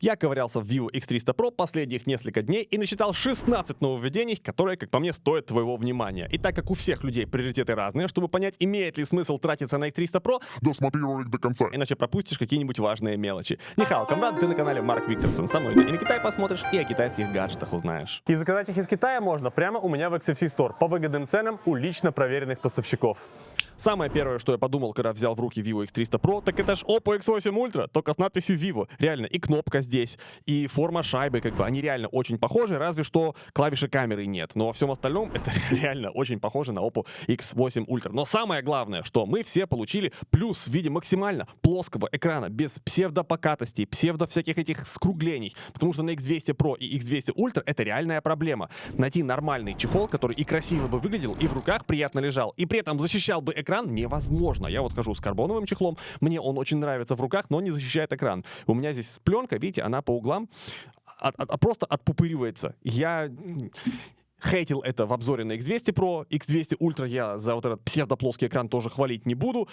Я ковырялся в Vivo X300 Pro последних несколько дней и насчитал 16 нововведений, которые, как по мне, стоят твоего внимания. И так как у всех людей приоритеты разные, чтобы понять, имеет ли смысл тратиться на X300 Pro, Досмотри ролик до конца. иначе пропустишь какие-нибудь важные мелочи. Нихао, комрад, ты на канале Марк Викторсон. Со мной ты и на Китай посмотришь, и о китайских гаджетах узнаешь. И заказать их из Китая можно прямо у меня в XFC Store по выгодным ценам у лично проверенных поставщиков. Самое первое, что я подумал, когда взял в руки Vivo X300 Pro, так это ж Oppo X8 Ultra, только с надписью Vivo. Реально, и кнопка здесь, и форма шайбы, как бы, они реально очень похожи, разве что клавиши камеры нет. Но во всем остальном это реально очень похоже на Oppo X8 Ultra. Но самое главное, что мы все получили плюс в виде максимально плоского экрана, без псевдопокатостей, псевдо-всяких этих скруглений. Потому что на X200 Pro и X200 Ultra это реальная проблема. Найти нормальный чехол, который и красиво бы выглядел, и в руках приятно лежал, и при этом защищал бы экран, невозможно. Я вот хожу с карбоновым чехлом, мне он очень нравится в руках, но не защищает экран. У меня здесь пленка, видите, она по углам просто отпупыривается. Я хейтил это в обзоре на X200 Pro, X200 Ultra я за вот этот псевдоплоский экран тоже хвалить не буду,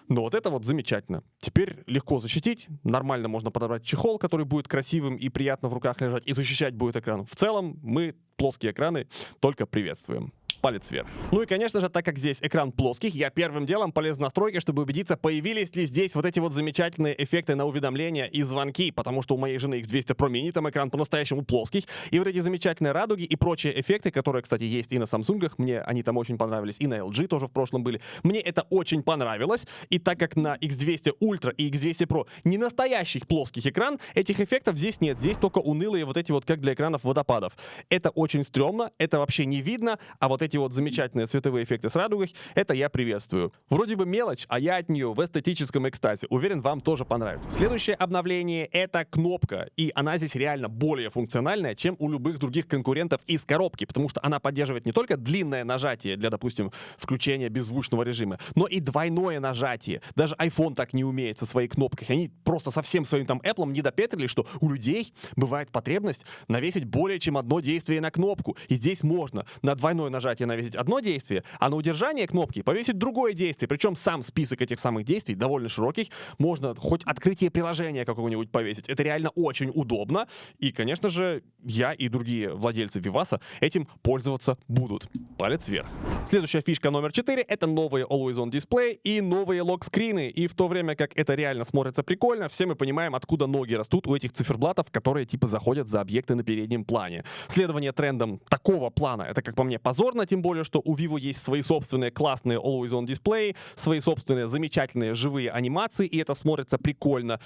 но вот это вот замечательно. Теперь легко защитить, нормально можно подобрать чехол, который будет красивым и приятно в руках лежать, и защищать будет экран. В целом мы плоские экраны только приветствуем. Палец вверх. Ну и, конечно же, так как здесь экран плоский, я первым делом полез в настройки, чтобы убедиться, появились ли здесь вот эти вот замечательные эффекты на уведомления и звонки, потому что у моей жены X200 Pro Mini там экран по-настоящему плоский, и вот эти замечательные радуги и прочие эффекты, которые, кстати, есть и на Samsung, мне они там очень понравились, и на LG тоже в прошлом были, мне это очень понравилось, и так как на X200 Ultra и X200 Pro не настоящий плоский экран, этих эффектов здесь нет, здесь только унылые вот эти вот, как для экранов водопадов. Это очень стрёмно, это вообще не видно, а вот эти вот замечательные световые эффекты с радугой, это я приветствую. Вроде бы мелочь, а я от нее в эстетическом экстазе. Уверен, вам тоже понравится. Следующее обновление — это кнопка, и она здесь реально более функциональная, чем у любых других конкурентов из коробки, потому что она поддерживает не только длинное нажатие для, допустим, включения беззвучного режима, но и двойное нажатие. Даже iPhone так не умеет со своей кнопкой. Они просто со всем своим там Apple не допетрили, что у людей бывает потребность навесить более чем одно действие на кнопку. И здесь можно на двойное нажатие навесить одно действие, а на удержание кнопки повесить другое действие. Причем сам список этих самых действий довольно широкий. Можно хоть открытие приложения какого-нибудь повесить. Это реально очень удобно. И, конечно же, я и другие владельцы Vivasa этим пользоваться будут. Палец вверх. Следующая фишка номер 4 — это новые Always On дисплей и новые локскрины. И в то время как это реально смотрится прикольно, все мы понимаем, откуда ноги растут у этих циферблатов, которые типа заходят за объекты на переднем плане. Следование трендам такого плана — это, как по мне, позорно, тем более, что у Vivo есть свои собственные классные Always On дисплеи, свои собственные замечательные живые анимации, и это смотрится прикольно.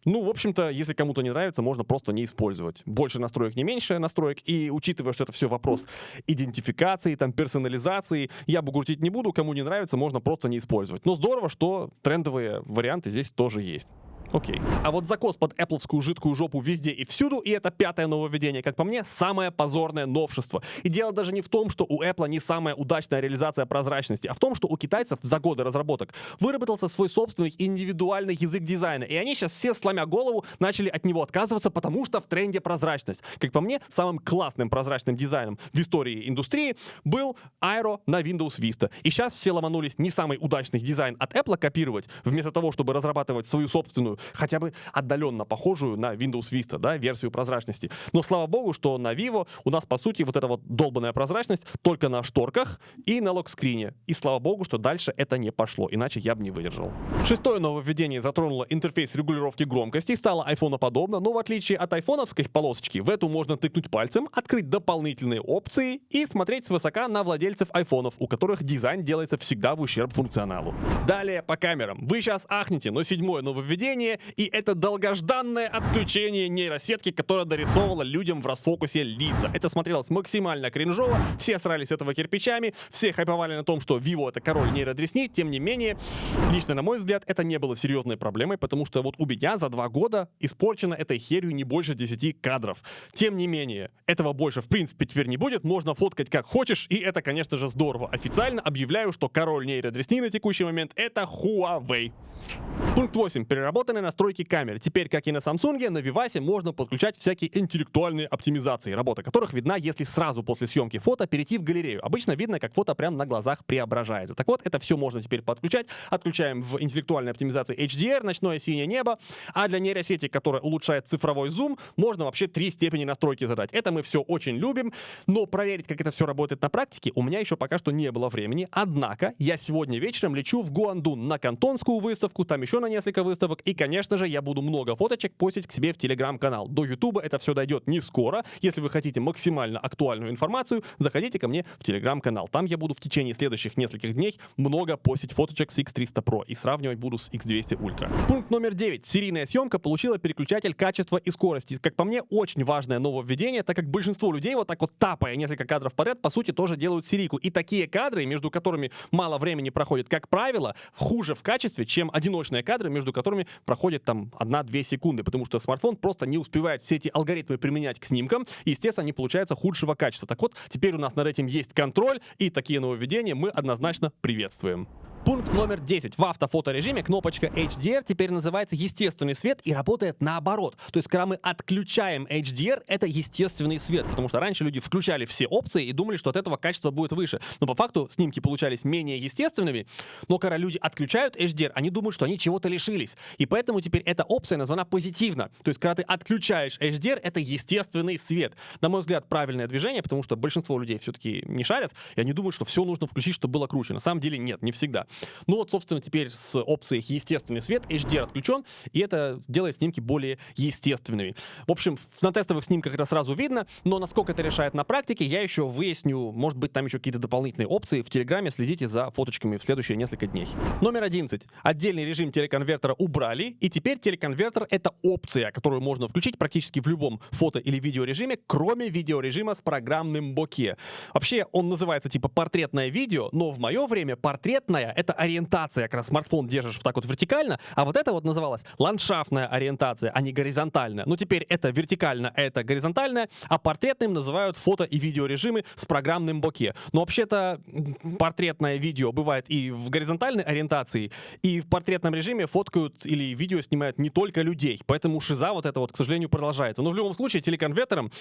Ну, в общем-то, если кому-то не нравится, можно просто не использовать. Больше настроек, не меньше настроек, и учитывая, что это все вопрос идентификации, там, персонализации, я бугуртить не буду, кому не нравится, можно просто не использовать. Но здорово, что трендовые варианты здесь тоже есть. Окей. А вот закос под Apple'овскую жидкую жопу везде и всюду, и это пятое нововведение, как по мне, самое позорное новшество. И дело даже не в том, что у Apple не самая удачная реализация прозрачности, а в том, что у китайцев за годы разработок выработался свой собственный индивидуальный язык дизайна, и они сейчас все, сломя голову, начали от него отказываться, потому что в тренде прозрачность. Как по мне, самым классным прозрачным дизайном в истории индустрии был Aero на Windows Vista. И сейчас все ломанулись не самый удачный дизайн от Apple копировать, вместо того, чтобы разрабатывать свою собственную, хотя бы отдаленно похожую на Windows Vista, да, версию прозрачности. Но слава богу, что на Vivo у нас, по сути, вот эта вот долбанная прозрачность только на шторках и на локскрине. И слава богу, что дальше это не пошло, иначе я бы не выдержал. Шестое нововведение затронуло интерфейс регулировки громкости, стало айфоноподобно, но в отличие от айфоновской полосочки, в эту можно тыкнуть пальцем, открыть дополнительные опции и смотреть свысока на владельцев айфонов, у которых дизайн делается всегда в ущерб функционалу. Далее по камерам. Вы сейчас ахнете, но седьмое нововведение, и это долгожданное отключение нейросетки, которая дорисовывала людям в расфокусе лица. Это смотрелось максимально кринжово, все срались с этого кирпичами, все хайповали на том, что Vivo — это король нейродресни. Тем не менее, лично на мой взгляд, это не было серьезной проблемой, потому что вот у меня за 2 года испорчено этой херью не больше 10 кадров. Тем не менее, этого больше в принципе теперь не будет, можно фоткать как хочешь, и это, конечно же, здорово. Официально объявляю, что король нейродресни на текущий момент — это Huawei. Пункт 8. Переработанные Главное — настройки камеры. Теперь, как и на Samsung, на Vivase можно подключать всякие интеллектуальные оптимизации, работа которых видна, если сразу после съемки фото перейти в галерею. Обычно видно, как фото прямо на глазах преображается. Так вот, это все можно теперь подключать. Отключаем в интеллектуальной оптимизации HDR, ночное синее небо. А для нейросети, которая улучшает цифровой зум, можно вообще 3 степени настройки задать. Это мы все очень любим, но проверить, как это все работает на практике, у меня еще пока что не было времени. Однако, я сегодня вечером лечу в Гуандун на Кантонскую выставку, там еще на несколько выставок, и, конечно же, я буду много фоточек постить к себе в Телеграм-канал. До Ютуба это все дойдет не скоро. Если вы хотите максимально актуальную информацию, заходите ко мне в Телеграм-канал. Там я буду в течение следующих нескольких дней много постить фоточек с X300 Pro и сравнивать буду с X200 Ultra. Пункт номер 9. Серийная съемка получила переключатель качества и скорости. Как по мне, очень важное нововведение, так как большинство людей вот так вот тапая несколько кадров подряд, по сути, тоже делают серийку. И такие кадры, между которыми мало времени проходит, как правило, хуже в качестве, чем одиночные кадры, между которыми проходит там 1-2 секунды, потому что смартфон просто не успевает все эти алгоритмы применять к снимкам, и, естественно, они получаются худшего качества. Так вот, теперь у нас над этим есть контроль, и такие нововведения мы однозначно приветствуем. Пункт номер 10. В автофоторежиме кнопочка HDR теперь называется естественный свет и работает наоборот. То есть, когда мы отключаем HDR, это естественный свет, потому что раньше люди включали все опции и думали, что от этого качество будет выше. Но по факту снимки получались менее естественными, но когда люди отключают HDR, они думают, что они чего-то лишились. И поэтому теперь эта опция названа позитивно. То есть, когда ты отключаешь HDR, это естественный свет. На мой взгляд, правильное движение, потому что большинство людей все-таки не шарят, и они думают, что все нужно включить, чтобы было круче. На самом деле нет, не всегда. Ну вот, собственно, теперь с опцией естественный свет HDR отключен, и это делает снимки более естественными. В общем, на тестовых снимках это сразу видно, но насколько это решает на практике, я еще выясню. Может быть, там еще какие-то дополнительные опции. В Телеграме следите за фоточками в следующие несколько дней. Номер 11. Отдельный режим телеконвертера убрали, и теперь телеконвертер — это опция, которую можно включить практически в любом фото- или видеорежиме, кроме видеорежима с программным боке. Вообще, он называется типа портретное видео, но в мое время портретное — это ориентация, как раз смартфон держишь вот так вот вертикально, а вот это вот называлось ландшафтная ориентация, а не горизонтальная. Ну теперь это вертикально, а это горизонтальная, а портретным называют фото- и видеорежимы с программным боке. Но вообще-то портретное видео бывает и в горизонтальной ориентации, и в портретном режиме фоткают или видео снимают не только людей, поэтому шиза вот это вот, к сожалению, продолжается. Но в любом случае телеконвертером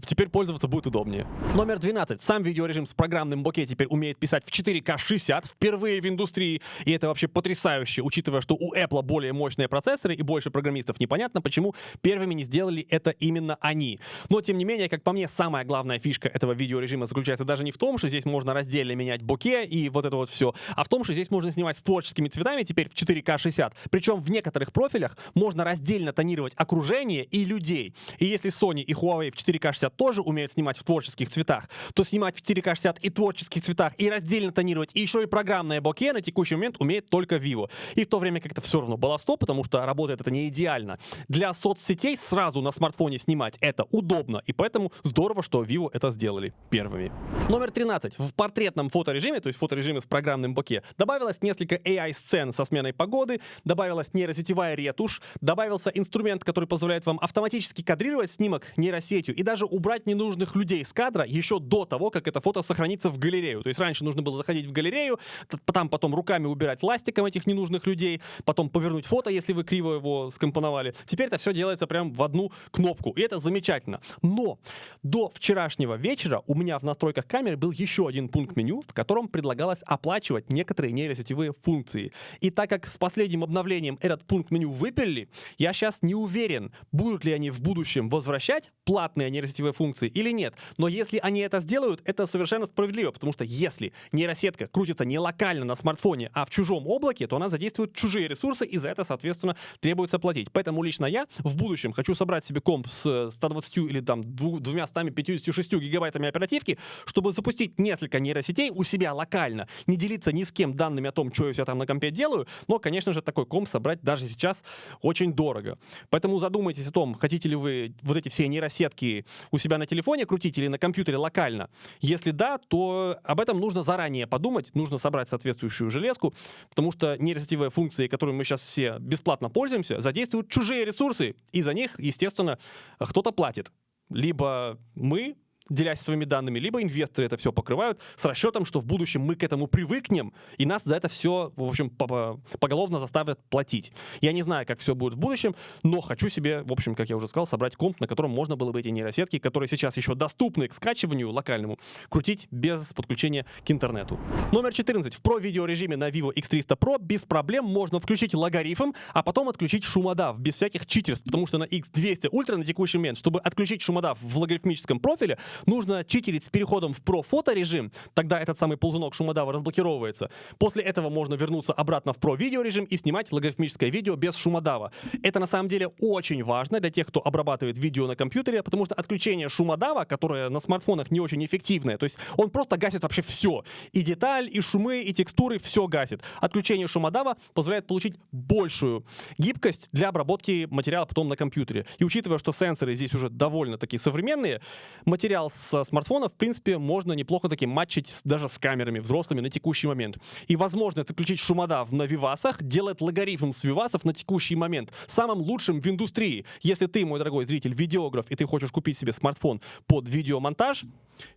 теперь пользоваться будет удобнее. Номер 12. Сам видеорежим с программным боке теперь умеет писать в 4К 60, впервые в индустрии, и это вообще потрясающе, учитывая, что у Apple более мощные процессоры и больше программистов. Непонятно, почему первыми не сделали это именно они. Но, тем не менее, как по мне, самая главная фишка этого видеорежима заключается даже не в том, что здесь можно раздельно менять боке и вот это вот все, а в том, что здесь можно снимать с творческими цветами теперь в 4К 60. Причем в некоторых профилях можно раздельно тонировать окружение и людей. И если Sony и Huawei в 4К 60 тоже умеют снимать в творческих цветах, то снимать в 4К 60 и творческих цветах, и раздельно тонировать, и еще и программное боке на текущий момент умеет только Vivo. И в то время как это все равно баловство, потому что работает это не идеально. Для соцсетей сразу на смартфоне снимать это удобно, и поэтому здорово, что Vivo это сделали первыми. Номер 13. В портретном фоторежиме, то есть фоторежиме с программным боке, добавилось несколько AI-сцен со сменой погоды, добавилась нейросетевая ретушь, добавился инструмент, который позволяет вам автоматически кадрировать снимок нейросетью и даже убрать ненужных людей с кадра еще до того, как это фото сохранится в галерею. То есть раньше нужно было заходить в галерею, потом руками убирать ластиком этих ненужных людей, потом повернуть фото, если вы криво его скомпоновали. Теперь это все делается прям в одну кнопку, и это замечательно. Но до вчерашнего вечера у меня в настройках камеры был еще один пункт меню, в котором предлагалось оплачивать некоторые нейросетевые функции. И так как с последним обновлением этот пункт меню выпилили, я сейчас не уверен, будут ли они в будущем возвращать платные нейросетевые функции или нет. Но если они это сделают, это совершенно справедливо, потому что если нейросетка крутится не локально на смартфоне, а в чужом облаке, то она задействует чужие ресурсы, и за это, соответственно, требуется платить. Поэтому лично я в будущем хочу собрать себе комп с 120 или там 256 гигабайтами оперативки, чтобы запустить несколько нейросетей у себя локально, не делиться ни с кем данными о том, что я там на компе делаю, но, конечно же, такой комп собрать даже сейчас очень дорого. Поэтому задумайтесь о том, хотите ли вы вот эти все нейросетки у себя на телефоне крутить или на компьютере локально. Если да, то об этом нужно заранее подумать, нужно собрать соответствующую железку, потому что нейросетевые функции, которыми мы сейчас все бесплатно пользуемся, задействуют чужие ресурсы, и за них, естественно, кто-то платит. Либо мы делясь своими данными, либо инвесторы это все покрывают с расчетом, что в будущем мы к этому привыкнем, и нас за это все, в общем, поголовно заставят платить. Я не знаю, как все будет в будущем, но хочу себе, в общем, как я уже сказал, собрать комп, на котором можно было бы эти нейросетки, которые сейчас еще доступны к скачиванию локальному, крутить без подключения к интернету. Номер 14. В Pro-видеорежиме на Vivo X300 Pro без проблем можно включить логарифм, а потом отключить шумодав без всяких читерств, потому что на X200 Ultra на текущий момент, чтобы отключить шумодав в логарифмическом профиле, нужно читерить с переходом в Pro-фото режим, тогда этот самый ползунок шумодава разблокировывается. После этого можно вернуться обратно в Pro-видеорежим и снимать логарифмическое видео без шумодава. Это на самом деле очень важно для тех, кто обрабатывает видео на компьютере, потому что отключение шумодава, которое на смартфонах не очень эффективное, то есть он просто гасит вообще все. И деталь, и шумы, и текстуры, все гасит. Отключение шумодава позволяет получить большую гибкость для обработки материала потом на компьютере. И учитывая, что сенсоры здесь уже довольно такие современные, материал со смартфонов, в принципе, можно неплохо таки матчить даже с камерами взрослыми на текущий момент. И возможность отключить шумодав на вивасах делает логарифм с вивасов на текущий момент самым лучшим в индустрии. Если ты, мой дорогой зритель, видеограф, и ты хочешь купить себе смартфон под видеомонтаж,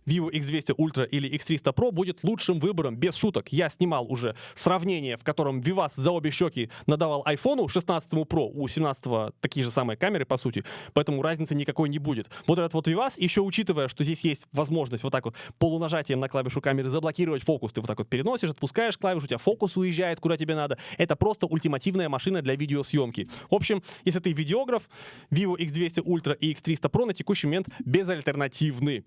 Vivo X200 Ultra или X300 Pro будет лучшим выбором, без шуток. Я снимал уже сравнение, в котором Vivas за обе щеки надавал iPhone 16 Pro, у 17 такие же самые камеры, по сути, поэтому разницы никакой не будет. Вот этот вот Vivas, еще учитывая, что здесь есть возможность вот так вот полунажатием на клавишу камеры заблокировать фокус, ты вот так вот переносишь, отпускаешь клавишу, у тебя фокус уезжает куда тебе надо. Это просто ультимативная машина для видеосъемки. В общем, если ты видеограф, Vivo X200 Ultra и X300 Pro на текущий момент безальтернативны.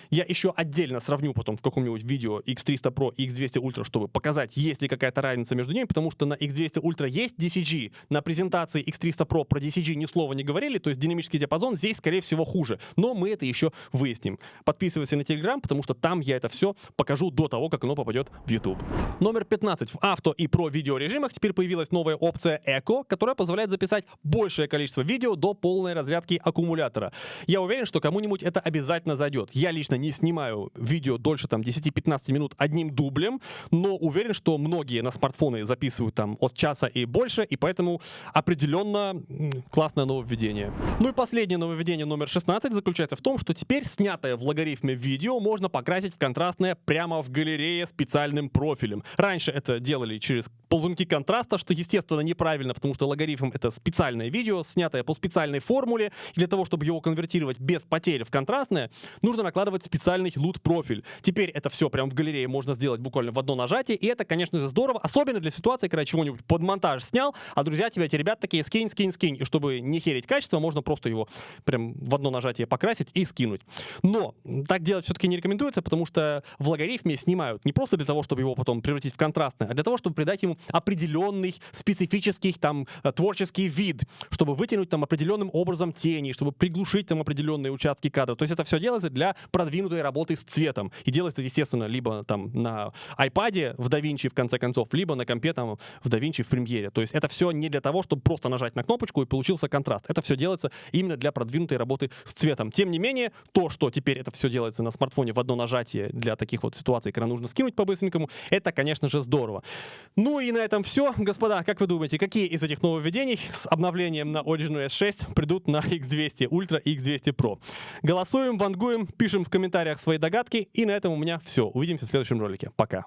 Я еще отдельно сравню потом в каком-нибудь видео X300 Pro и X200 Ultra, чтобы показать, есть ли какая-то разница между ними, потому что на X200 Ultra есть DCG. На презентации X300 Pro про DCG ни слова не говорили, то есть динамический диапазон здесь, скорее всего, хуже. Но мы это еще выясним. Подписывайся на Telegram, потому что там я это все покажу до того, как оно попадет в YouTube. Номер 15. В авто и Pro видеорежимах теперь появилась новая опция Eco, которая позволяет записать большее количество видео до полной разрядки аккумулятора. Я уверен, что кому-нибудь это обязательно зайдет. Я лично не снимаю видео дольше там 10-15 минут одним дублем, но уверен, что многие на смартфоны записывают там от часа и больше, и поэтому определенно классное нововведение. Ну и последнее нововведение номер 16 заключается в том, что теперь снятое в логарифме видео можно покрасить в контрастное прямо в галерее специальным профилем. Раньше это делали через ползунки контраста, что естественно неправильно, потому что логарифм — это специальное видео, снятое по специальной формуле, и для того, чтобы его конвертировать без потерь в контрастное, нужно накладывать специальный LUT-профиль. Теперь это все прямо в галерее можно сделать буквально в одно нажатие, и это, конечно же, здорово, особенно для ситуации, когда чего-нибудь под монтаж снял, а друзья тебя, эти ребята такие, скинь, и чтобы не херить качество, можно просто его прям в одно нажатие покрасить и скинуть. Но так делать все-таки не рекомендуется, потому что в логарифме снимают не просто для того, чтобы его потом превратить в контрастное, а для того, чтобы придать ему определенный специфический там творческий вид, чтобы вытянуть там определенным образом тени, чтобы приглушить там определенные участки кадра. То есть это все делается для продвинутой работы с цветом. И делается, естественно, либо там на iPad в DaVinci в конце концов, либо на компе там в DaVinci в Premiere. То есть это все не для того, чтобы просто нажать на кнопочку и получился контраст. Это все делается именно для продвинутой работы с цветом. Тем не менее, то, что теперь это все делается на смартфоне в одно нажатие для таких вот ситуаций, когда нужно скинуть по-быстренькому, это, конечно же, здорово. Ну и на этом все. Господа, как вы думаете, какие из этих нововведений с обновлением на Origin OS 6 придут на X200 Ultra и X200 Pro? Голосуем, вангуем, пишем в комментариях свои догадки. И на этом у меня все. Увидимся в следующем ролике. Пока.